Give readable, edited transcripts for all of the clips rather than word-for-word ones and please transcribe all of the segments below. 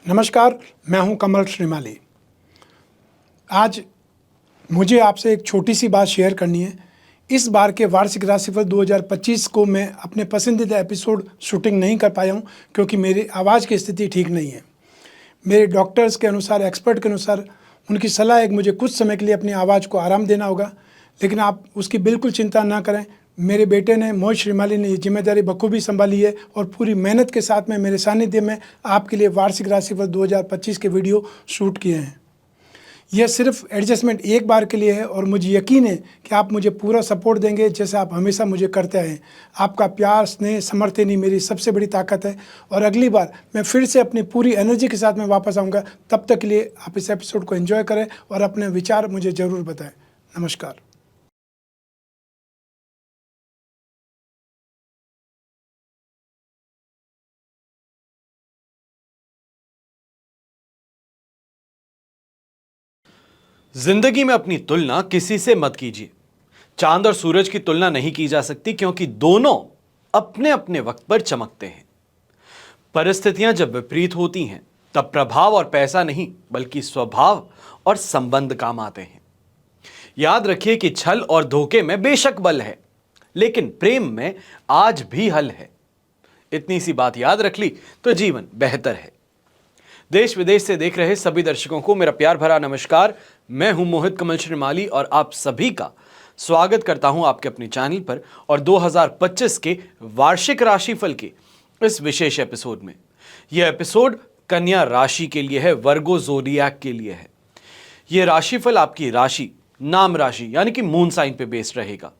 नमस्कार, मैं हूं कमल श्रीमाली। आज मुझे आपसे एक छोटी सी बात शेयर करनी है। इस बार के वार्षिक राशिफल 2025 को मैं अपने पसंदीदा एपिसोड शूटिंग नहीं कर पाया हूं क्योंकि मेरी आवाज़ की स्थिति ठीक नहीं है। मेरे डॉक्टर्स के अनुसार, एक्सपर्ट के अनुसार उनकी सलाह है कि मुझे कुछ समय के लिए अपनी आवाज़ को आराम देना होगा, लेकिन आप उसकी बिल्कुल चिंता ना करें। मेरे बेटे ने, मोहित श्रीमाली ने, ये जिम्मेदारी बखूबी संभाली है और पूरी मेहनत के साथ में मेरे सानिध्य में आपके लिए वार्षिक राशिफल 2025 के वीडियो शूट किए हैं। यह सिर्फ एडजस्टमेंट एक बार के लिए है और मुझे यकीन है कि आप मुझे पूरा सपोर्ट देंगे जैसे आप हमेशा मुझे करते आए हैं। आपका प्यार, स्नेह, समर्थन ही मेरी सबसे बड़ी ताकत है और अगली बार मैं फिर से अपनी पूरी एनर्जी के साथ में वापस आऊँगा। तब तक के लिए आप इस एपिसोड को एंजॉय करें और अपने विचार मुझे ज़रूर बताएं। नमस्कार। जिंदगी में अपनी तुलना किसी से मत कीजिए। चांद और सूरज की तुलना नहीं की जा सकती क्योंकि दोनों अपने अपने वक्त पर चमकते हैं। परिस्थितियां जब विपरीत होती हैं तब प्रभाव और पैसा नहीं बल्कि स्वभाव और संबंध काम आते हैं। याद रखिए कि छल और धोखे में बेशक बल है, लेकिन प्रेम में आज भी हल है। इतनी सी बात याद रख ली तो जीवन बेहतर है। देश विदेश से देख रहे सभी दर्शकों को मेरा प्यार भरा नमस्कार। मैं हूं मोहित कमल श्रीमाली और आप सभी का स्वागत करता हूं आपके अपने चैनल पर और 2025 के वार्षिक राशिफल के इस विशेष एपिसोड में। यह एपिसोड कन्या राशि के लिए है, वर्गो ज़ोडिएक के लिए है। यह राशिफल आपकी राशि, नाम राशि यानी कि मून साइन पे बेस्ड रहेगा।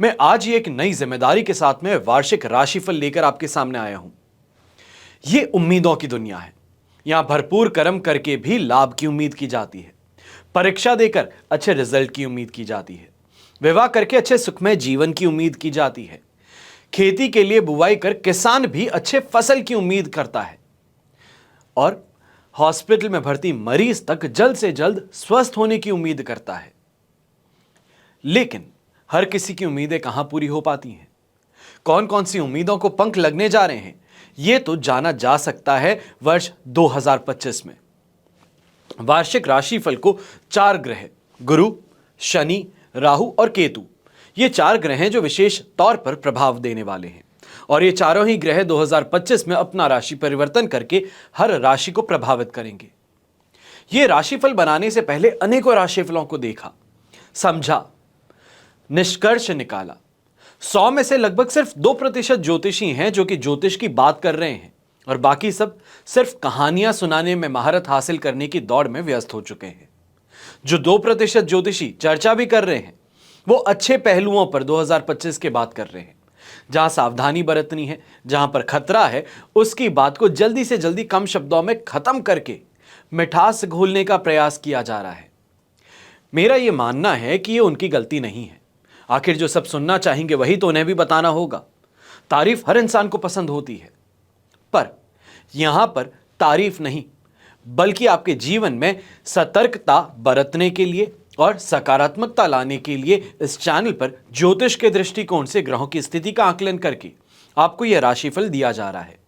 मैं आज ही एक नई जिम्मेदारी के साथ में वार्षिक राशिफल लेकर आपके सामने आया हूं। यह उम्मीदों की दुनिया है। यहां भरपूर कर्म करके भी लाभ की उम्मीद की जाती है, परीक्षा देकर अच्छे रिजल्ट की उम्मीद की जाती है, विवाह करके अच्छे सुखमय जीवन की उम्मीद की जाती है, खेती के लिए बुवाई कर किसान भी अच्छे फसल की उम्मीद करता है और हॉस्पिटल में भर्ती मरीज तक जल्द से जल्द स्वस्थ होने की उम्मीद करता है। लेकिन हर किसी की उम्मीदें कहां पूरी हो पाती हैं? कौन कौन सी उम्मीदों को पंख लगने जा रहे हैं, यह तो जाना जा सकता है वर्ष 2025 में। वार्षिक राशिफल को 4 ग्रह, गुरु, शनि, राहु और केतु, ये 4 ग्रह हैं जो विशेष तौर पर प्रभाव देने वाले हैं और ये चारों ही ग्रह 2025 में अपना राशि परिवर्तन करके हर राशि को प्रभावित करेंगे। ये राशिफल बनाने से पहले अनेकों राशिफलों को देखा, समझा, निष्कर्ष निकाला। 100 में से लगभग सिर्फ 2% ज्योतिषी हैं जो कि ज्योतिष की बात कर रहे हैं और बाकी सब सिर्फ कहानियां सुनाने में महारत हासिल करने की दौड़ में व्यस्त हो चुके हैं। जो 2% ज्योतिषी चर्चा भी कर रहे हैं वो अच्छे पहलुओं पर 2025 के बात कर रहे हैं। जहां सावधानी बरतनी है, जहां पर खतरा है, उसकी बात को जल्दी से जल्दी कम शब्दों में खत्म करके मिठास घोलने का प्रयास किया जा रहा है। मेरा यह मानना है कि यह उनकी गलती नहीं है। आखिर जो सब सुनना चाहेंगे वही तो उन्हें भी बताना होगा। तारीफ हर इंसान को पसंद होती है, पर यहां पर तारीफ नहीं बल्कि आपके जीवन में सतर्कता बरतने के लिए और सकारात्मकता लाने के लिए इस चैनल पर ज्योतिष के दृष्टिकोण से ग्रहों की स्थिति का आकलन करके आपको यह राशिफल दिया जा रहा है।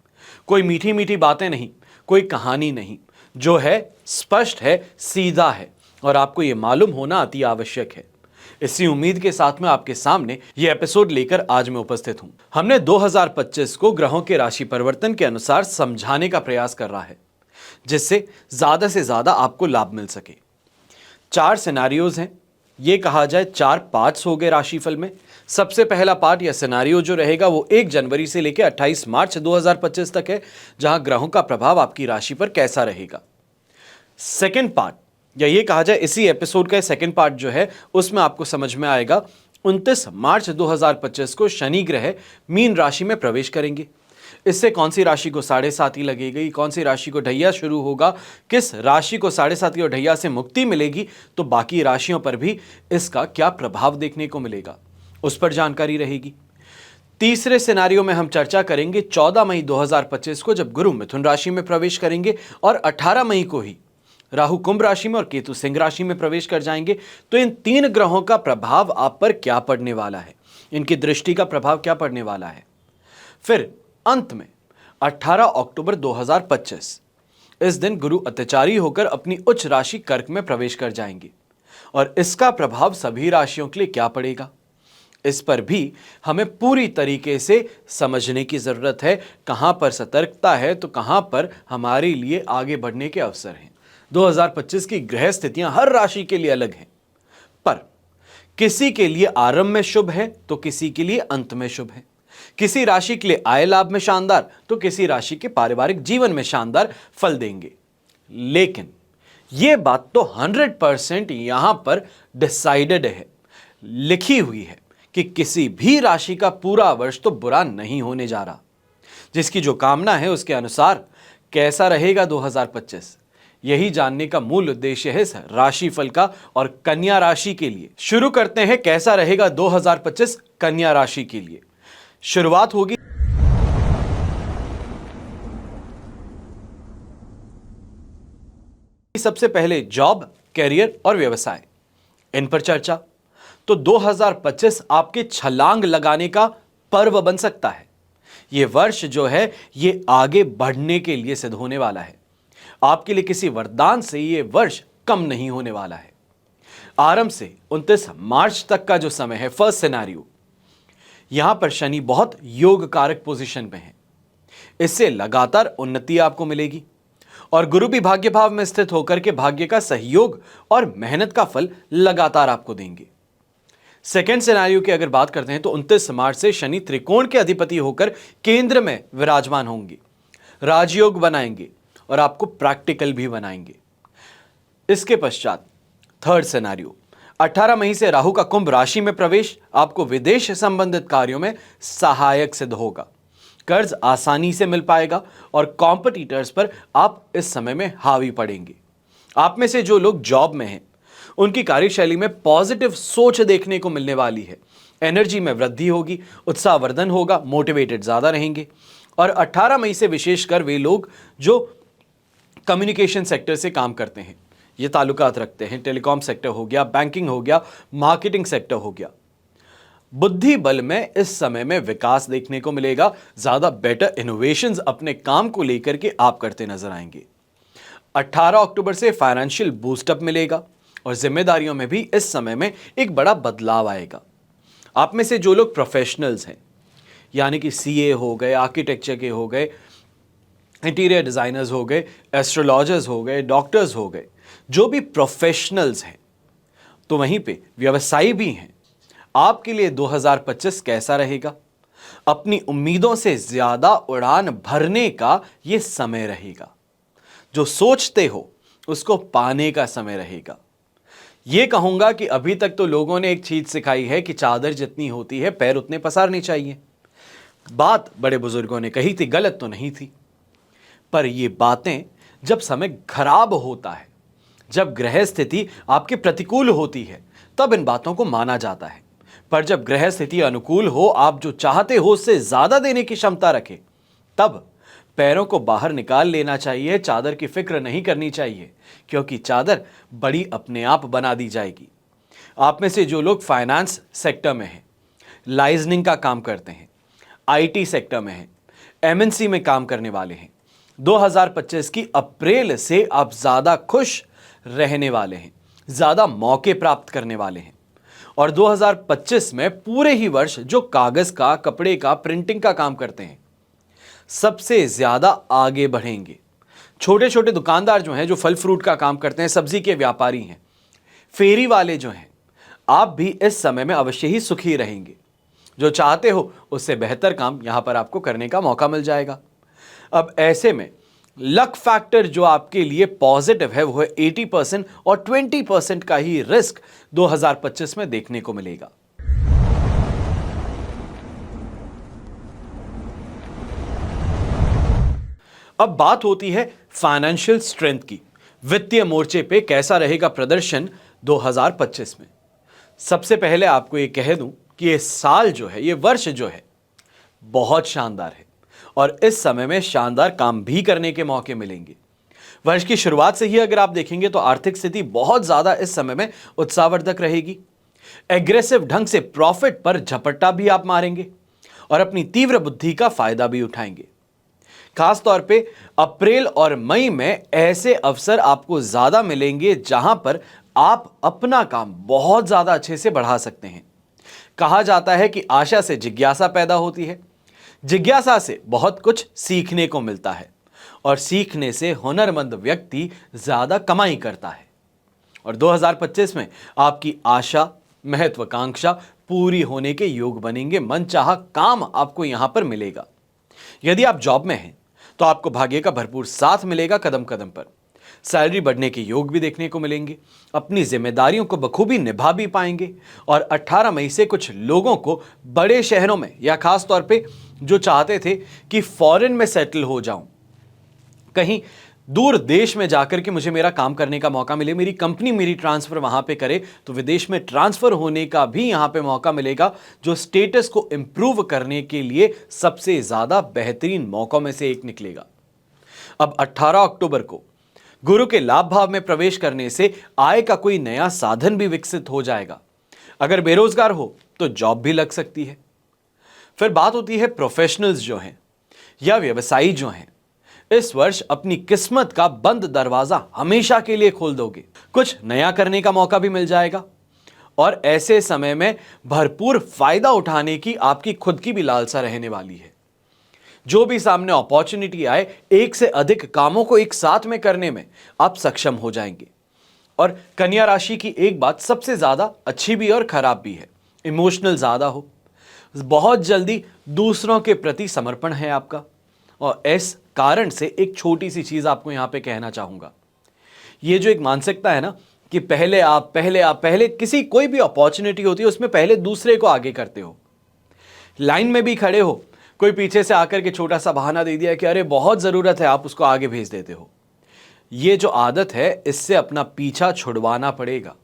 कोई मीठी मीठी बातें नहीं, कोई कहानी नहीं, जो है स्पष्ट है, सीधा है और आपको यह मालूम होना अति आवश्यक है। इसी उम्मीद के साथ में आपके सामने यह एपिसोड लेकर आज मैं उपस्थित हूं। हमने 2025 को ग्रहों के राशि परिवर्तन के अनुसार समझाने का प्रयास कर रहा है जिससे ज्यादा से ज्यादा आपको लाभ मिल सके। 4 सिनेरियोज हैं। यह कहा जाए 4 पार्ट्स हो गए राशिफल में। सबसे पहला पार्ट या सिनेरियो जो रहेगा वो 1 जनवरी से लेकर 28 मार्च 2025 तक है, जहां ग्रहों का प्रभाव आपकी राशि पर कैसा रहेगा। सेकेंड पार्ट या ये कहा जाए इसी एपिसोड का सेकंड पार्ट जो है उसमें आपको समझ में आएगा 29 मार्च 2025 को शनि ग्रह मीन राशि में प्रवेश करेंगे। इससे कौन सी राशि को 7.5 लगेगी, कौन सी राशि को ढैया शुरू होगा, किस राशि को 7.5 और ढैया से मुक्ति मिलेगी, तो बाकी राशियों पर भी इसका क्या प्रभाव देखने को मिलेगा, उस पर जानकारी रहेगी। तीसरे सिनेरियो में हम चर्चा करेंगे 14 मई 2025 को जब गुरु मिथुन राशि में प्रवेश करेंगे और 18 मई को ही राहु कुंभ राशि में और केतु सिंह राशि में प्रवेश कर जाएंगे। तो इन 3 ग्रहों का प्रभाव आप पर क्या पड़ने वाला है, इनकी दृष्टि का प्रभाव क्या पड़ने वाला है। फिर अंत में 18 अक्टूबर 2025 इस दिन गुरु अत्याचारी होकर अपनी उच्च राशि कर्क में प्रवेश कर जाएंगे और इसका प्रभाव सभी राशियों के लिए क्या पड़ेगा, इस पर भी हमें पूरी तरीके से समझने की जरूरत है। कहां पर सतर्कता है तो कहां पर हमारे लिए आगे बढ़ने के अवसर हैं। 2025 की ग्रह स्थितियां हर राशि के लिए अलग हैं, पर किसी के लिए आरंभ में शुभ है तो किसी के लिए अंत में शुभ है। किसी राशि के लिए आय लाभ में शानदार तो किसी राशि के पारिवारिक जीवन में शानदार फल देंगे। लेकिन यह बात तो 100% यहां पर डिसाइडेड है, लिखी हुई है कि किसी भी राशि का पूरा वर्ष तो बुरा नहीं होने जा रहा। जिसकी जो कामना है उसके अनुसार कैसा रहेगा 2025, यही जानने का मूल उद्देश्य है इस राशिफल का। और कन्या राशि के लिए शुरू करते हैं कैसा रहेगा 2025 कन्या राशि के लिए। शुरुआत होगी सबसे पहले जॉब, कैरियर और व्यवसाय, इन पर चर्चा। तो 2025 आपके छलांग लगाने का पर्व बन सकता है। यह वर्ष जो है ये आगे बढ़ने के लिए सिद्ध होने वाला है। आपके लिए किसी वरदान से यह वर्ष कम नहीं होने वाला है। आरंभ से 29 मार्च तक का जो समय है, फर्स्ट सिनेरियो, यहां पर शनि बहुत योग कारक पोजीशन में है। इससे लगातार उन्नति आपको मिलेगी और गुरु भी भाग्य भाव में स्थित होकर के भाग्य का सहयोग और मेहनत का फल लगातार आपको देंगे। सेकेंड सिनेरियो की अगर बात करते हैं तो 29 मार्च से शनि त्रिकोण के अधिपति होकर केंद्र में विराजमान होंगे, राजयोग बनाएंगे और आपको प्रैक्टिकल भी बनाएंगे। इसके पश्चात थर्ड सिनेरियो, 18 मई से राहु का कुंभ राशि में प्रवेश आपको विदेश संबंधित कार्यों में सहायक सिद्ध होगा। कर्ज आसानी से मिल पाएगा और कॉम्पिटिटर्स पर आप इस समय में हावी पड़ेंगे। आप में से जो लोग जॉब में हैं उनकी कार्यशैली में पॉजिटिव सोच देखने को मिलने वाली है। एनर्जी में वृद्धि होगी, उत्साहवर्धन होगा, मोटिवेटेड ज्यादा रहेंगे। और 18 मई से विशेषकर वे लोग जो कम्युनिकेशन सेक्टर से काम करते हैं, ये ताल्लुकात रखते हैं, टेलीकॉम सेक्टर हो गया, बैंकिंग हो गया, मार्केटिंग सेक्टर हो गया, बुद्धि बल में इस समय में विकास देखने को मिलेगा। ज्यादा बेटर इनोवेशंस अपने काम को लेकर के आप करते नजर आएंगे। 18 अक्टूबर से फाइनेंशियल बूस्टअप मिलेगा और जिम्मेदारियों में भी इस समय में एक बड़ा बदलाव आएगा। आप में से जो लोग प्रोफेशनल्स हैं, यानी कि सीए हो गए, आर्किटेक्चर के हो गए, इंटीरियर डिजाइनर्स हो गए, एस्ट्रोलॉजर्स हो गए, डॉक्टर्स हो गए, जो भी प्रोफेशनल्स हैं, तो वहीं पे व्यवसायी भी हैं, आपके लिए 2025 कैसा रहेगा? अपनी उम्मीदों से ज्यादा उड़ान भरने का यह समय रहेगा। जो सोचते हो उसको पाने का समय रहेगा। यह कहूंगा कि अभी तक तो लोगों ने एक चीज सिखाई है कि चादर जितनी होती है पैर उतने पसारने चाहिए। बात बड़े बुजुर्गों ने कही थी, गलत तो नहीं थी, पर ये बातें जब समय खराब होता है, जब ग्रह स्थिति आपके प्रतिकूल होती है, तब इन बातों को माना जाता है। पर जब ग्रह स्थिति अनुकूल हो, आप जो चाहते हो उससे ज्यादा देने की क्षमता रखें, तब पैरों को बाहर निकाल लेना चाहिए। चादर की फिक्र नहीं करनी चाहिए, क्योंकि चादर बड़ी अपने आप बना दी जाएगी। आप में से जो लोग फाइनेंस सेक्टर में हैं, लाइजनिंग का काम करते हैं, आईटी सेक्टर में हैं, एमएनसी में काम करने वाले हैं, 2025 की अप्रैल से आप ज्यादा खुश रहने वाले हैं, ज्यादा मौके प्राप्त करने वाले हैं। और 2025 में पूरे ही वर्ष जो कागज का, कपड़े का, प्रिंटिंग का काम करते हैं, सबसे ज्यादा आगे बढ़ेंगे। छोटे छोटे दुकानदार जो हैं, जो फल फ्रूट का काम करते हैं, सब्जी के व्यापारी हैं, फेरी वाले जो हैं, आप भी इस समय में अवश्य ही सुखी रहेंगे। जो चाहते हो उससे बेहतर काम यहां पर आपको करने का मौका मिल जाएगा। अब ऐसे में लक फैक्टर जो आपके लिए पॉजिटिव है वो है 80% और 20% का ही रिस्क 2025 में देखने को मिलेगा। अब बात होती है फाइनेंशियल स्ट्रेंथ की। वित्तीय मोर्चे पे कैसा रहेगा प्रदर्शन 2025 में? सबसे पहले आपको ये कह दूं कि ये साल जो है, ये वर्ष जो है, बहुत शानदार है और इस समय में शानदार काम भी करने के मौके मिलेंगे। वर्ष की शुरुआत से ही अगर आप देखेंगे तो आर्थिक स्थिति बहुत ज्यादा इस समय में उत्साहवर्धक रहेगी। एग्रेसिव ढंग से प्रॉफिट पर झपट्टा भी आप मारेंगे और अपनी तीव्र बुद्धि का फायदा भी उठाएंगे। खास तौर पे अप्रैल और मई में ऐसे अवसर आपको ज्यादा मिलेंगे जहां पर आप अपना काम बहुत ज्यादा अच्छे से बढ़ा सकते हैं। कहा जाता है कि आशा से जिज्ञासा पैदा होती है, जिज्ञासा से बहुत कुछ सीखने को मिलता है और सीखने से हुनरमंद व्यक्ति ज्यादा कमाई करता है। और 2025 में आपकी आशा महत्वाकांक्षा पूरी होने के योग बनेंगे। मनचाहा काम आपको यहां पर मिलेगा। यदि आप जॉब में हैं तो आपको भाग्य का भरपूर साथ मिलेगा। कदम कदम पर सैलरी बढ़ने के योग भी देखने को मिलेंगे। अपनी जिम्मेदारियों को बखूबी निभा भी पाएंगे। और 18 मई से कुछ लोगों को बड़े शहरों में या खास तौर पे जो चाहते थे कि फॉरेन में सेटल हो जाऊं, कहीं दूर देश में जाकर के मुझे मेरा काम करने का मौका मिले, मेरी कंपनी मेरी ट्रांसफर वहां पे करे, तो विदेश में ट्रांसफर होने का भी यहां पे मौका मिलेगा, जो स्टेटस को इंप्रूव करने के लिए सबसे ज्यादा बेहतरीन मौकों में से एक निकलेगा। अब 18 अक्टूबर को गुरु के लाभ भाव में प्रवेश करने से आय का कोई नया साधन भी विकसित हो जाएगा। अगर बेरोजगार हो तो जॉब भी लग सकती है। फिर बात होती है प्रोफेशनल्स जो हैं या व्यवसायी जो हैं, इस वर्ष अपनी किस्मत का बंद दरवाजा हमेशा के लिए खोल दोगे। कुछ नया करने का मौका भी मिल जाएगा और ऐसे समय में भरपूर फायदा उठाने की आपकी खुद की भी लालसा रहने वाली है। जो भी सामने अपॉर्चुनिटी आए, एक से अधिक कामों को एक साथ में करने में आप सक्षम हो जाएंगे। और कन्या राशि की एक बात सबसे ज्यादा अच्छी भी और खराब भी है, इमोशनल ज्यादा हो, बहुत जल्दी दूसरों के प्रति समर्पण है आपका। और इस कारण से एक छोटी सी चीज आपको यहां पे कहना चाहूंगा, ये जो एक मानसिकता है ना कि पहले किसी कोई भी अपॉर्चुनिटी होती है उसमें पहले दूसरे को आगे करते हो। लाइन में भी खड़े हो, कोई पीछे से आकर के छोटा सा बहाना दे दिया कि अरे बहुत जरूरत है, आप उसको आगे भेज देते हो। ये जो आदत है, इससे अपना पीछा छुड़वाना पड़ेगा।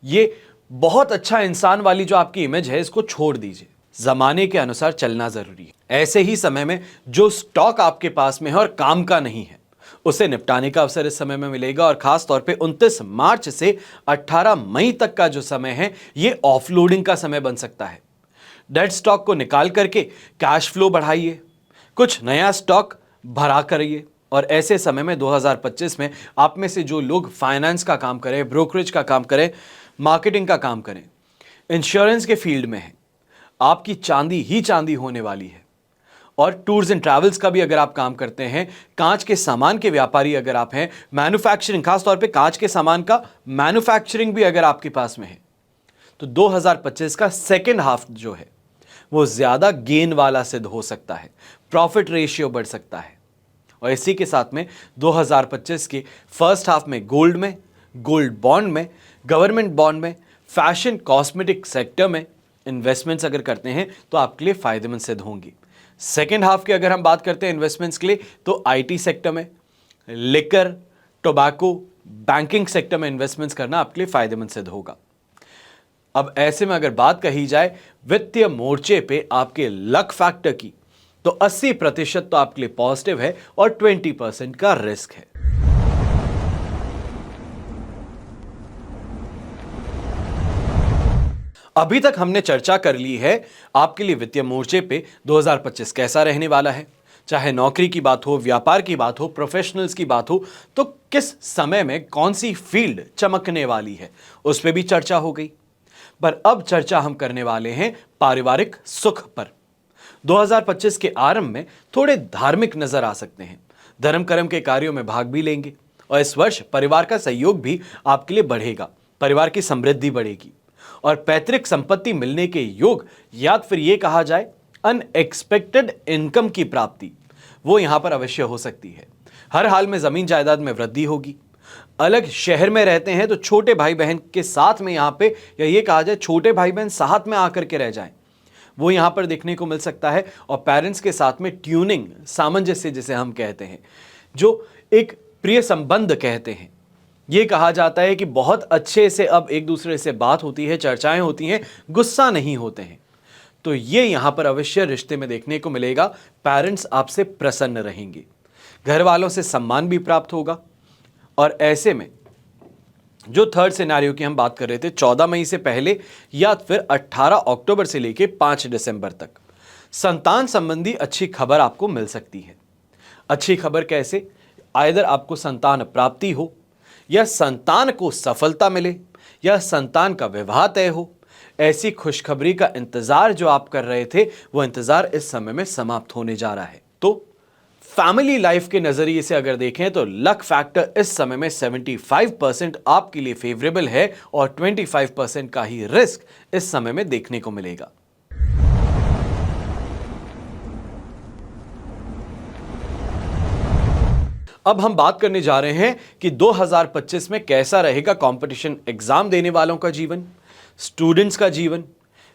ये बहुत अच्छा इंसान वाली जो आपकी इमेज है, इसको छोड़ दीजिए। जमाने के अनुसार चलना जरूरी है। ऐसे ही समय में जो स्टॉक आपके पास में है और काम का नहीं है, उसे निपटाने का अवसर इस समय में मिलेगा। और खास तौर पे 29 मार्च से 18 मई तक का जो समय है, ये ऑफलोडिंग का समय बन सकता है। डेड स्टॉक को निकाल करके कैश फ्लो बढ़ाइए, कुछ नया स्टॉक भरा करिए। और ऐसे समय में 2025 में आप में से जो लोग फाइनेंस का काम करें, ब्रोकरेज का काम करें, मार्केटिंग का काम करें, इंश्योरेंस के फील्ड में हैं, आपकी चांदी ही चांदी होने वाली है। और टूर्स एंड ट्रैवल्स का भी अगर आप काम करते हैं, कांच के सामान के व्यापारी अगर आप हैं, मैन्युफैक्चरिंग, खास तौर पे कांच के सामान का मैन्युफैक्चरिंग भी अगर आपके पास में है, तो 2025 का सेकेंड हाफ जो है वो ज्यादा गेन वाला सिद्ध हो सकता है। प्रॉफिट रेशियो बढ़ सकता है। और इसी के साथ में 2025 के फर्स्ट हाफ में गोल्ड में, गोल्ड बॉन्ड में, गवर्नमेंट बॉन्ड में, फैशन कॉस्मेटिक सेक्टर में इन्वेस्टमेंट्स अगर करते हैं तो आपके लिए फायदेमंद सिद्ध होंगी। सेकेंड हाफ की अगर हम बात करते हैं इन्वेस्टमेंट्स के लिए, तो आईटी सेक्टर में, लिकर, टोबैको, बैंकिंग सेक्टर में इन्वेस्टमेंट्स करना आपके लिए फायदेमंद सिद्ध होगा। अब ऐसे में अगर बात कही जाए वित्तीय मोर्चे पे आपके लक फैक्टर की, तो 80% तो आपके लिए पॉजिटिव है और 20% का रिस्क है। अभी तक हमने चर्चा कर ली है आपके लिए वित्तीय मोर्चे पे 2025 कैसा रहने वाला है। चाहे नौकरी की बात हो, व्यापार की बात हो, प्रोफेशनल्स की बात हो, तो किस समय में कौन सी फील्ड चमकने वाली है, उस पर भी चर्चा हो गई। पर अब चर्चा हम करने वाले हैं पारिवारिक सुख पर। 2025 के आरंभ में थोड़े धार्मिक नजर आ सकते हैं, धर्म कर्म के कार्यों में भाग भी लेंगे। और इस वर्ष परिवार का सहयोग भी आपके लिए बढ़ेगा, परिवार की समृद्धि बढ़ेगी और पैतृक संपत्ति मिलने के योग, या फिर यह कहा जाए अनएक्सपेक्टेड इनकम की प्राप्ति, वो यहां पर अवश्य हो सकती है। हर हाल में जमीन जायदाद में वृद्धि होगी। अलग शहर में रहते हैं तो छोटे भाई बहन के साथ में यहां पे, या ये कहा जाए छोटे भाई बहन साथ में आकर के रह जाएं, वो यहां पर देखने को मिल सकता है। और पेरेंट्स के साथ में ट्यूनिंग, सामंजस्य जिसे हम कहते हैं, जो एक प्रिय संबंध कहते हैं, ये कहा जाता है कि बहुत अच्छे से अब एक दूसरे से बात होती है, चर्चाएं होती हैं, गुस्सा नहीं होते हैं। तो ये यहां पर अवश्य रिश्ते में देखने को मिलेगा। पेरेंट्स आपसे प्रसन्न रहेंगे, घर वालों से सम्मान भी प्राप्त होगा। और ऐसे में जो थर्ड सिनेरियो की हम बात कर रहे थे, 14 मई से पहले या फिर 18 अक्टूबर से लेकर 5 दिसंबर तक संतान संबंधी अच्छी खबर आपको मिल सकती है। अच्छी खबर कैसे? आइदर आपको संतान प्राप्ति हो, या संतान को सफलता मिले, या संतान का विवाह तय हो। ऐसी खुशखबरी का इंतजार जो आप कर रहे थे, वो इंतजार इस समय में समाप्त होने जा रहा है। तो फैमिली लाइफ के नजरिए से अगर देखें तो लक फैक्टर इस समय में 75% आपके लिए फेवरेबल है और 25% का ही रिस्क इस समय में देखने को मिलेगा। अब हम बात करने जा रहे हैं कि 2025 में कैसा रहेगा कंपटीशन एग्जाम देने वालों का जीवन, स्टूडेंट्स का जीवन।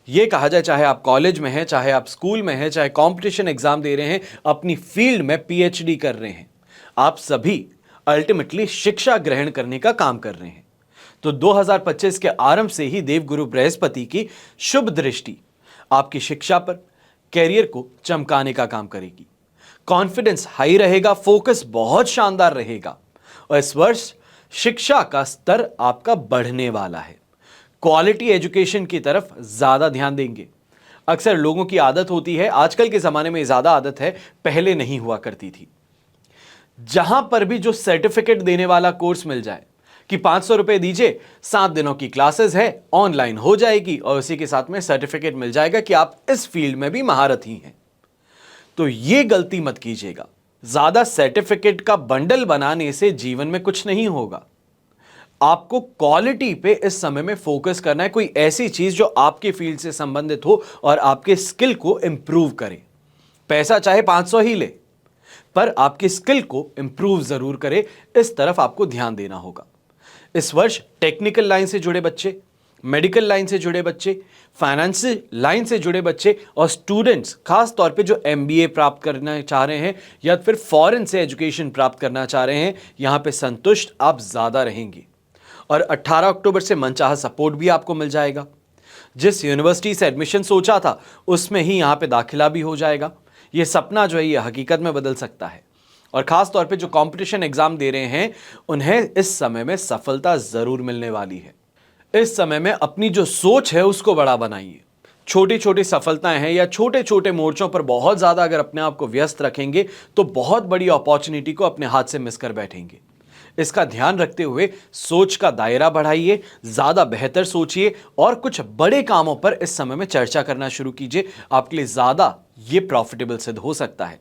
यह कहा जाए, चाहे आप कॉलेज में हैं, चाहे आप स्कूल में हैं, चाहे कंपटीशन एग्जाम दे रहे हैं, अपनी फील्ड में पीएचडी कर रहे हैं, आप सभी अल्टीमेटली शिक्षा ग्रहण करने का काम कर रहे हैं। तो 2025 के आरंभ से ही देवगुरु बृहस्पति की शुभ दृष्टि आपकी शिक्षा पर, कैरियर को चमकाने का काम करेगी। कॉन्फिडेंस हाई रहेगा, फोकस बहुत शानदार रहेगा और इस वर्ष शिक्षा का स्तर आपका बढ़ने वाला है। क्वालिटी एजुकेशन की तरफ ज्यादा ध्यान देंगे। अक्सर लोगों की आदत होती है, आजकल के जमाने में ज्यादा आदत है, पहले नहीं हुआ करती थी, जहां पर भी जो सर्टिफिकेट देने वाला कोर्स मिल जाए कि 500 रुपए दीजिए, 7 दिनों की क्लासेस है, ऑनलाइन हो जाएगी और उसी के साथ में सर्टिफिकेट मिल जाएगा कि आप इस फील्ड में भी महारथी हैं। तो यह गलती मत कीजिएगा। ज्यादा सर्टिफिकेट का बंडल बनाने से जीवन में कुछ नहीं होगा। आपको क्वालिटी पे इस समय में फोकस करना है, कोई ऐसी चीज जो आपके फील्ड से संबंधित हो और आपके स्किल को इंप्रूव करे। पैसा चाहे 500 ही ले, पर आपकी स्किल को इंप्रूव जरूर करे, इस तरफ आपको ध्यान देना होगा। इस वर्ष टेक्निकल लाइन से जुड़े बच्चे, मेडिकल लाइन से जुड़े बच्चे, फाइनेंशियल लाइन से जुड़े बच्चे और स्टूडेंट्स, खास तौर पे जो एमबीए प्राप्त करना चाह रहे हैं या फिर फॉरेन से एजुकेशन प्राप्त करना चाह रहे हैं, यहां पे संतुष्ट आप ज्यादा रहेंगे और 18 अक्टूबर से मनचाहा सपोर्ट भी आपको मिल जाएगा। जिस यूनिवर्सिटी से एडमिशन सोचा था उसमें ही यहां पे दाखिला भी हो जाएगा। ये सपना जो है ये हकीकत में बदल सकता है और खास तौर पे जो कंपटीशन एग्जाम दे रहे हैं उन्हें इस समय में सफलता जरूर मिलने वाली है। इस समय में अपनी जो सोच है उसको बड़ा बनाइए। छोटी छोटी सफलताएं हैं या छोटे छोटे मोर्चों पर बहुत ज्यादा अगर अपने आप को व्यस्त रखेंगे तो बहुत बड़ी अपॉर्चुनिटी को अपने हाथ से मिस कर बैठेंगे। इसका ध्यान रखते हुए सोच का दायरा बढ़ाइए, ज्यादा बेहतर सोचिए और कुछ बड़े कामों पर इस समय में चर्चा करना शुरू कीजिए। आपके लिए ज्यादा ये प्रॉफिटेबल सिद्ध हो सकता है।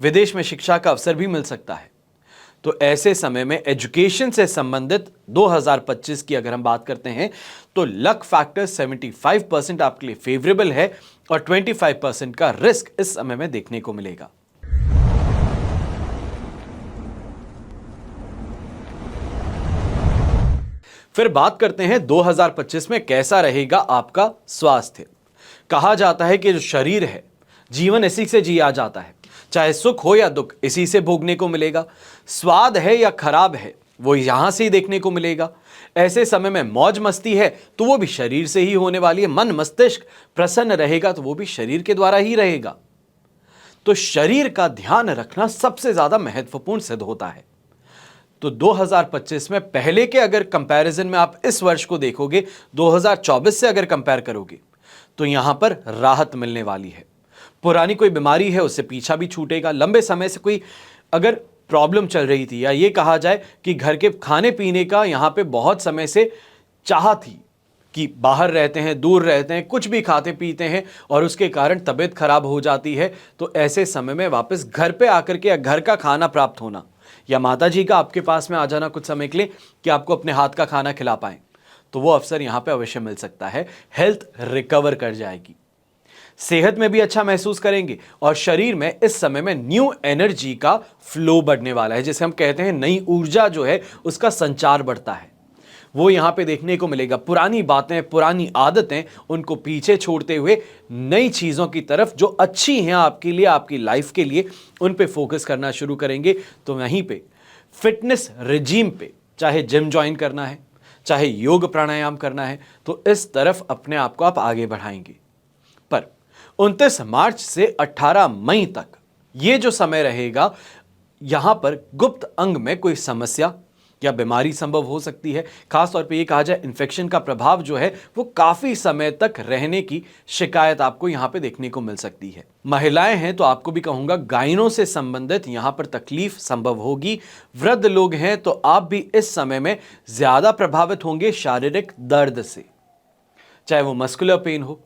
विदेश में शिक्षा का अवसर भी मिल सकता है। तो ऐसे समय में एजुकेशन से संबंधित 2025 की अगर हम बात करते हैं तो लक फैक्टर 75% आपके लिए फेवरेबल है और 25% का रिस्क इस समय में देखने को मिलेगा। फिर बात करते हैं 2025 में कैसा रहेगा आपका स्वास्थ्य। कहा जाता है कि जो शरीर है, जीवन इसी से जिया जाता है, चाहे सुख हो या दुख इसी से भोगने को मिलेगा। स्वाद है या खराब है वो यहां से ही देखने को मिलेगा। ऐसे समय में मौज मस्ती है तो वो भी शरीर से ही होने वाली है। मन मस्तिष्क प्रसन्न रहेगा तो वो भी शरीर के द्वारा ही रहेगा। तो शरीर का ध्यान रखना सबसे ज्यादा महत्वपूर्ण सिद्ध होता है। तो 2025 में पहले के अगर कंपैरिजन में आप इस वर्ष को देखोगे, 2024 से अगर कंपेयर करोगे तो यहां पर राहत मिलने वाली है। पुरानी कोई बीमारी है उससे पीछा भी छूटेगा। लंबे समय से कोई अगर प्रॉब्लम चल रही थी या ये कहा जाए कि घर के खाने पीने का यहां पे बहुत समय से चाह थी कि बाहर रहते हैं, दूर रहते हैं, कुछ भी खाते पीते हैं और उसके कारण तबीयत खराब हो जाती है, तो ऐसे समय में वापस घर पे आकर के या घर का खाना प्राप्त होना या माता जी का आपके पास में आ जाना कुछ समय के लिए कि आपको अपने हाथ का खाना खिला पाएं, तो वो अवसर यहां पे अवश्य मिल सकता है। हेल्थ रिकवर कर जाएगी, सेहत में भी अच्छा महसूस करेंगे और शरीर में इस समय में न्यू एनर्जी का फ्लो बढ़ने वाला है, जिसे हम कहते हैं नई ऊर्जा जो है उसका संचार बढ़ता है, वो यहां पे देखने को मिलेगा। पुरानी बातें, पुरानी आदतें, उनको पीछे छोड़ते हुए नई चीजों की तरफ जो अच्छी हैं आपके लिए, आपकी लाइफ के लिए, उन पे फोकस करना शुरू करेंगे। तो वहीं पे फिटनेस रिजीम पे, चाहे जिम ज्वाइन करना है, चाहे योग प्राणायाम करना है, तो इस तरफ अपने आप को आप आगे बढ़ाएंगे। पर 29 मार्च से 18 मई तक ये जो समय रहेगा, यहां पर गुप्त अंग में कोई समस्या, या बीमारी संभव हो सकती है। खासतौर पे ये कहा जाए इन्फेक्शन का प्रभाव जो है वो काफी समय तक रहने की शिकायत आपको यहाँ पे देखने को मिल सकती है। महिलाएं हैं तो आपको भी कहूंगा गायनों से संबंधित यहाँ पर तकलीफ संभव होगी। वृद्ध लोग हैं तो आप भी इस समय में ज्यादा प्रभावित होंगे शारीरिक दर्द से, चाहे वो मस्कुलर पेन हो,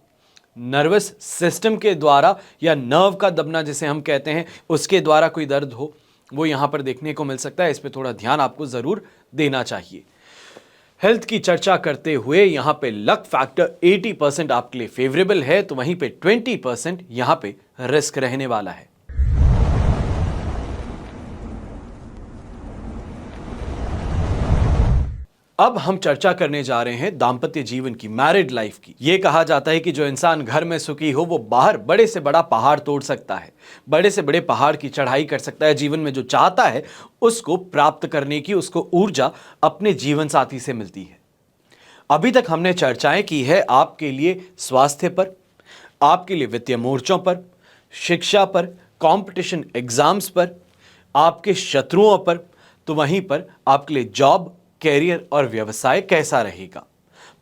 नर्वस सिस्टम के द्वारा या नर्व का दबना जिसे हम कहते हैं उसके द्वारा कोई दर्द हो, वो यहां पर देखने को मिल सकता है। इस पे थोड़ा ध्यान आपको जरूर देना चाहिए। हेल्थ की चर्चा करते हुए यहां पे लक फैक्टर 80% आपके लिए फेवरेबल है, तो वहीं पे 20% यहां पे रिस्क रहने वाला है। अब हम चर्चा करने जा रहे हैं दाम्पत्य जीवन की, मैरिड लाइफ की। यह कहा जाता है कि जो इंसान घर में सुखी हो वो बाहर बड़े से बड़ा पहाड़ तोड़ सकता है, बड़े से बड़े पहाड़ की चढ़ाई कर सकता है। जीवन में जो चाहता है उसको प्राप्त करने की उसको ऊर्जा अपने जीवन साथी से मिलती है। अभी तक हमने चर्चाएं की है आपके लिए स्वास्थ्य पर, आपके लिए वित्तीय मोर्चों पर, शिक्षा पर, कंपटीशन एग्जाम्स पर, आपके शत्रुओं पर, तो वहीं पर आपके लिए जॉब, कैरियर और व्यवसाय कैसा रहेगा।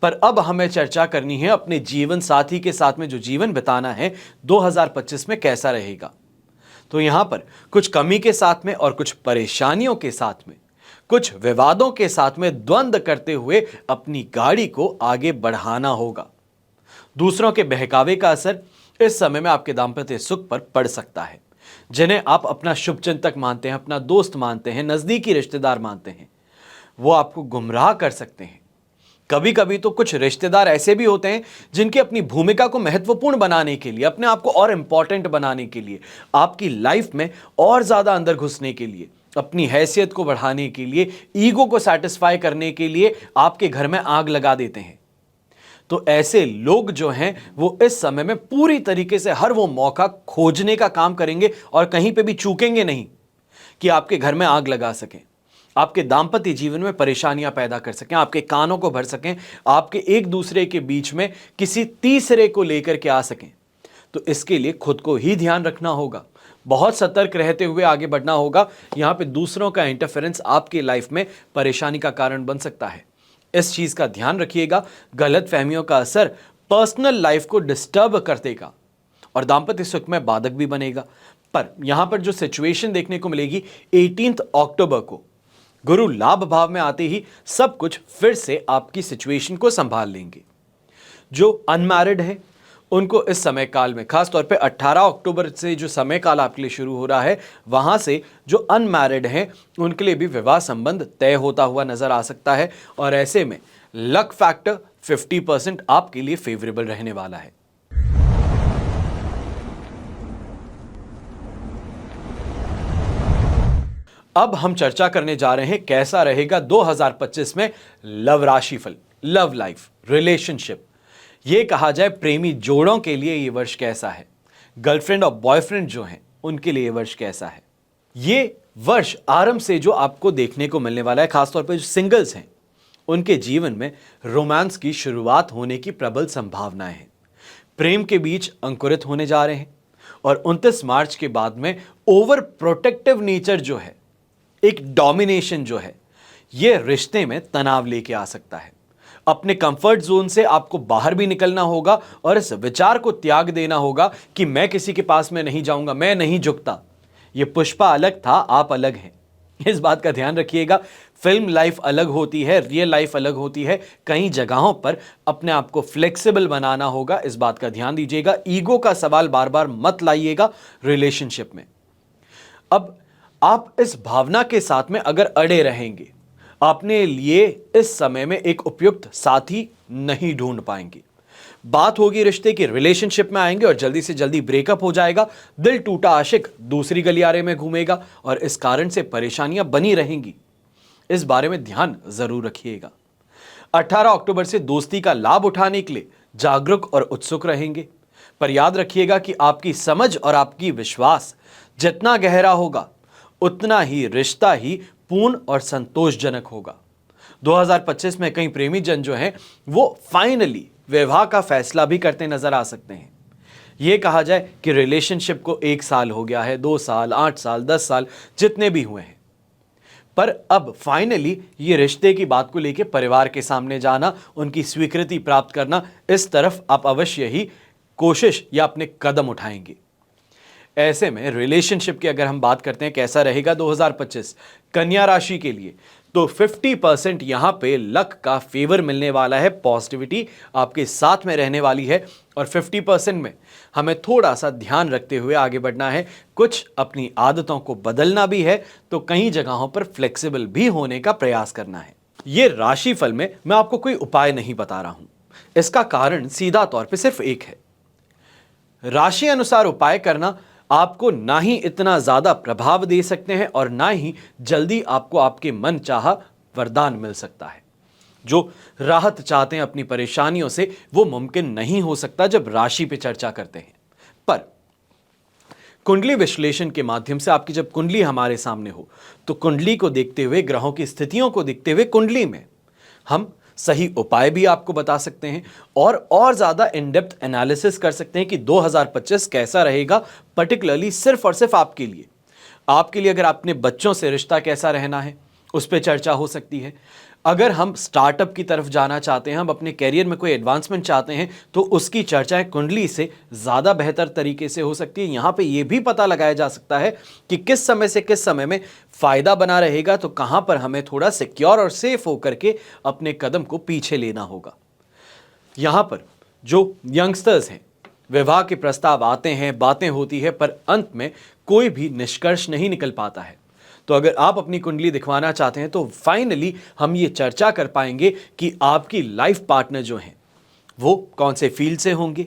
पर अब हमें चर्चा करनी है अपने जीवन साथी के साथ में जो जीवन बिताना है 2025 में कैसा रहेगा। तो यहां पर कुछ कमी के साथ में और कुछ परेशानियों के साथ में, कुछ विवादों के साथ में द्वंद्व करते हुए अपनी गाड़ी को आगे बढ़ाना होगा। दूसरों के बहकावे का असर इस समय में आपके दाम्पत्य सुख पर पड़ सकता है। जिन्हें आप अपना शुभचिंतक मानते हैं, अपना दोस्त मानते हैं, नजदीकी रिश्तेदार मानते हैं, वो आपको गुमराह कर सकते हैं। कभी कभी तो कुछ रिश्तेदार ऐसे भी होते हैं जिनकी अपनी भूमिका को महत्वपूर्ण बनाने के लिए, अपने आप को और इंपॉर्टेंट बनाने के लिए, आपकी लाइफ में और ज्यादा अंदर घुसने के लिए, अपनी हैसियत को बढ़ाने के लिए, ईगो को सेटिस्फाई करने के लिए आपके घर में आग लगा देते हैं। तो ऐसे लोग जो हैं वो इस समय में पूरी तरीके से हर वो मौका खोजने का काम करेंगे और कहीं पे भी चूकेंगे नहीं कि आपके घर में आग लगा सकें, आपके दाम्पत्य जीवन में परेशानियां पैदा कर सकें, आपके कानों को भर सकें, आपके एक दूसरे के बीच में किसी तीसरे को लेकर के आ सकें। तो इसके लिए खुद को ही ध्यान रखना होगा, बहुत सतर्क रहते हुए आगे बढ़ना होगा। यहां पे दूसरों का इंटरफेरेंस आपकी लाइफ में परेशानी का कारण बन सकता है। इस चीज का ध्यान रखिएगा। गलत फहमियों का असर पर्सनल लाइफ को डिस्टर्ब कर देगा और दाम्पत्य सुख में बाधक भी बनेगा। पर यहां पर जो सिचुएशन देखने को मिलेगी 18 अक्टूबर को गुरु लाभ भाव में आते ही सब कुछ फिर से आपकी सिचुएशन को संभाल लेंगे। जो अनमैरिड है उनको इस समय काल में, खासतौर पे 18 अक्टूबर से जो समय काल आपके लिए शुरू हो रहा है, वहां से जो अनमैरिड हैं उनके लिए भी विवाह संबंध तय होता हुआ नजर आ सकता है। और ऐसे में लक फैक्टर 50% आपके लिए फेवरेबल रहने वाला है। अब हम चर्चा करने जा रहे हैं कैसा रहेगा 2025 में लव राशिफल, लव लाइफ, रिलेशनशिप। यह कहा जाए प्रेमी जोड़ों के लिए यह वर्ष कैसा है, गर्लफ्रेंड और बॉयफ्रेंड जो हैं उनके लिए यह वर्ष कैसा है। यह वर्ष आरंभ से जो आपको देखने को मिलने वाला है, खासतौर पर जो सिंगल्स हैं उनके जीवन में रोमांस की शुरुआत होने की प्रबल संभावनाएं हैं। प्रेम के बीज अंकुरित होने जा रहे हैं और 29 मार्च के बाद में ओवर प्रोटेक्टिव नेचर जो है, एक डोमिनेशन जो है, यह रिश्ते में तनाव लेके आ सकता है। अपने कंफर्ट जोन से आपको बाहर भी निकलना होगा और इस विचार को त्याग देना होगा कि मैं किसी के पास में नहीं जाऊंगा, मैं नहीं झुकता। यह पुष्पा अलग था, आप अलग हैं, इस बात का ध्यान रखिएगा। फिल्म लाइफ अलग होती है, रियल लाइफ अलग होती है। कई जगहों पर अपने आप को फ्लेक्सिबल बनाना होगा, इस बात का ध्यान दीजिएगा। ईगो का सवाल बार बार मत लाइएगा रिलेशनशिप में। अब आप इस भावना के साथ में अगर अड़े रहेंगे, अपने लिए इस समय में एक उपयुक्त साथी नहीं ढूंढ पाएंगे। बात होगी रिश्ते की, रिलेशनशिप में आएंगे और जल्दी से जल्दी ब्रेकअप हो जाएगा। दिल टूटा आशिक दूसरी गलियारे में घूमेगा और इस कारण से परेशानियां बनी रहेंगी। इस बारे में ध्यान जरूर रखिएगा। 18 अक्टूबर से दोस्ती का लाभ उठाने के लिए जागरूक और उत्सुक रहेंगे। पर याद रखिएगा कि आपकी समझ और आपकी विश्वास जितना गहरा होगा उतना ही रिश्ता ही पूर्ण और संतोषजनक होगा। 2025 में कई प्रेमी जन जो हैं वो फाइनली विवाह का फैसला भी करते नजर आ सकते हैं। यह कहा जाए कि रिलेशनशिप को 1 साल हो गया है, 2 साल, 8 साल, 10 साल, जितने भी हुए हैं, पर अब फाइनली ये रिश्ते की बात को लेकर परिवार के सामने जाना, उनकी स्वीकृति प्राप्त करना, इस तरफ आप अवश्य ही कोशिश या अपने कदम उठाएंगे। ऐसे में रिलेशनशिप की अगर हम बात करते हैं कैसा रहेगा 2025 कन्या राशि के लिए, तो 50% यहां पे लक का फेवर मिलने वाला है, पॉजिटिविटी आपके साथ में रहने वाली है। और 50% में हमें थोड़ा सा ध्यान रखते हुए आगे बढ़ना है, कुछ अपनी आदतों को बदलना भी है, तो कई जगहों पर फ्लेक्सिबल भी होने का प्रयास करना है। ये राशिफल में मैं आपको कोई उपाय नहीं बता रहा हूं, इसका कारण सीधा तौर पे सिर्फ एक है। राशि अनुसार उपाय करना आपको ना ही इतना ज्यादा प्रभाव दे सकते हैं और ना ही जल्दी आपको आपके मन चाहा वरदान मिल सकता है। जो राहत चाहते हैं अपनी परेशानियों से, वो मुमकिन नहीं हो सकता जब राशि पे चर्चा करते हैं। पर कुंडली विश्लेषण के माध्यम से आपकी जब कुंडली हमारे सामने हो, तो कुंडली को देखते हुए, ग्रहों की स्थितियों को देखते हुए कुंडली में हम सही उपाय भी आपको बता सकते हैं और ज्यादा इन डेप्थ एनालिसिस कर सकते हैं कि 2025 कैसा रहेगा, पर्टिकुलरली सिर्फ और सिर्फ आपके लिए। आपके लिए अगर अपने बच्चों से रिश्ता कैसा रहना है, उस पर चर्चा हो सकती है। अगर हम स्टार्टअप की तरफ जाना चाहते हैं, हम अपने कैरियर में कोई एडवांसमेंट चाहते हैं, तो उसकी चर्चाएं कुंडली से ज़्यादा बेहतर तरीके से हो सकती है। यहाँ पे ये भी पता लगाया जा सकता है कि किस समय से किस समय में फ़ायदा बना रहेगा, तो कहाँ पर हमें थोड़ा सिक्योर और सेफ होकर के अपने कदम को पीछे लेना होगा। यहाँ पर जो यंगस्टर्स हैं, विवाह के प्रस्ताव आते हैं, बातें होती है, पर अंत में कोई भी निष्कर्ष नहीं निकल पाता है। तो अगर आप अपनी कुंडली दिखवाना चाहते हैं, तो फाइनली हम ये चर्चा कर पाएंगे कि आपकी लाइफ पार्टनर जो हैं वो कौन से फील्ड से होंगे,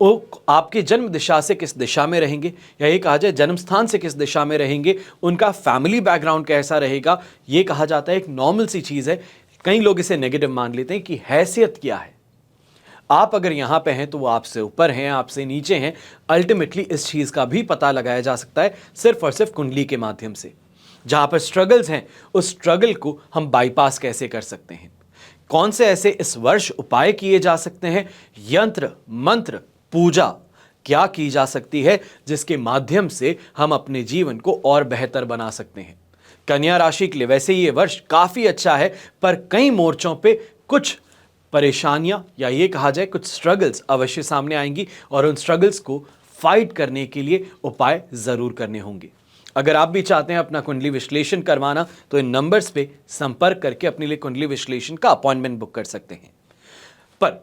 वो आपके जन्म दिशा से किस दिशा में रहेंगे, या ये कहा जाए जन्म स्थान से किस दिशा में रहेंगे, उनका फैमिली बैकग्राउंड कैसा रहेगा। ये कहा जाता है एक नॉर्मल सी चीज़ है, कई लोग इसे नेगेटिव मान लेते हैं कि हैसियत क्या है। आप अगर यहाँ पे हैं तो वो आपसे ऊपर हैं, आपसे नीचे हैं। अल्टीमेटली इस चीज़ का भी पता लगाया जा सकता है सिर्फ और सिर्फ कुंडली के माध्यम से। जहाँ पर स्ट्रगल्स हैं, उस स्ट्रगल को हम बाईपास कैसे कर सकते हैं, कौन से ऐसे इस वर्ष उपाय किए जा सकते हैं, यंत्र मंत्र पूजा क्या की जा सकती है जिसके माध्यम से हम अपने जीवन को और बेहतर बना सकते हैं। कन्या राशि के लिए वैसे ये वर्ष काफ़ी अच्छा है, पर कई मोर्चों पे कुछ परेशानियां या ये कहा जाए कुछ स्ट्रगल्स अवश्य सामने आएंगी, और उन स्ट्रगल्स को फाइट करने के लिए उपाय ज़रूर करने होंगे। अगर आप भी चाहते हैं अपना कुंडली विश्लेषण करवाना, तो इन नंबर्स पे संपर्क करके अपने लिए कुंडली विश्लेषण का अपॉइंटमेंट बुक कर सकते हैं। पर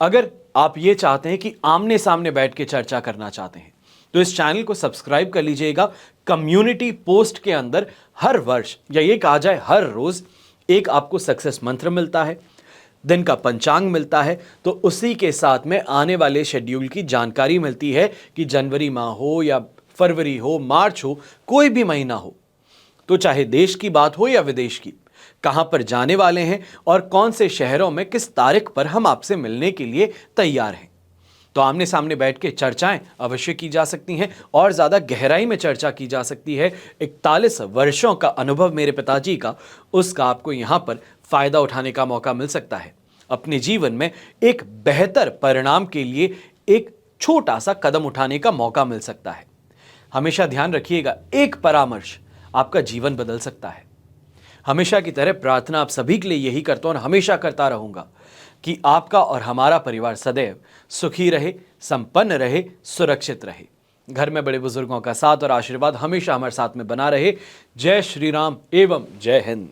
अगर आप ये चाहते हैं कि आमने सामने बैठ के चर्चा करना चाहते हैं, तो इस चैनल को सब्सक्राइब कर लीजिएगा। कम्युनिटी पोस्ट के अंदर हर वर्ष या ये कहा जाए हर रोज एक आपको सक्सेस मंत्र मिलता है, दिन का पंचांग मिलता है, तो उसी के साथ में आने वाले शेड्यूल की जानकारी मिलती है कि जनवरी माह हो या फरवरी हो, मार्च हो, कोई भी महीना हो, तो चाहे देश की बात हो या विदेश की, कहां पर जाने वाले हैं और कौन से शहरों में किस तारीख पर हम आपसे मिलने के लिए तैयार हैं। तो आमने सामने बैठ के चर्चाएं अवश्य की जा सकती हैं और ज़्यादा गहराई में चर्चा की जा सकती है। 41 वर्षों का अनुभव मेरे पिताजी का, उसका आपको यहाँ पर फ़ायदा उठाने का मौका मिल सकता है। अपने जीवन में एक बेहतर परिणाम के लिए एक छोटा सा कदम उठाने का मौका मिल सकता है। हमेशा ध्यान रखिएगा, एक परामर्श आपका जीवन बदल सकता है। हमेशा की तरह प्रार्थना आप सभी के लिए यही करता हूं और हमेशा करता रहूंगा कि आपका और हमारा परिवार सदैव सुखी रहे, संपन्न रहे, सुरक्षित रहे। घर में बड़े बुजुर्गों का साथ और आशीर्वाद हमेशा हमारे साथ में बना रहे। जय श्री राम एवं जय हिंद।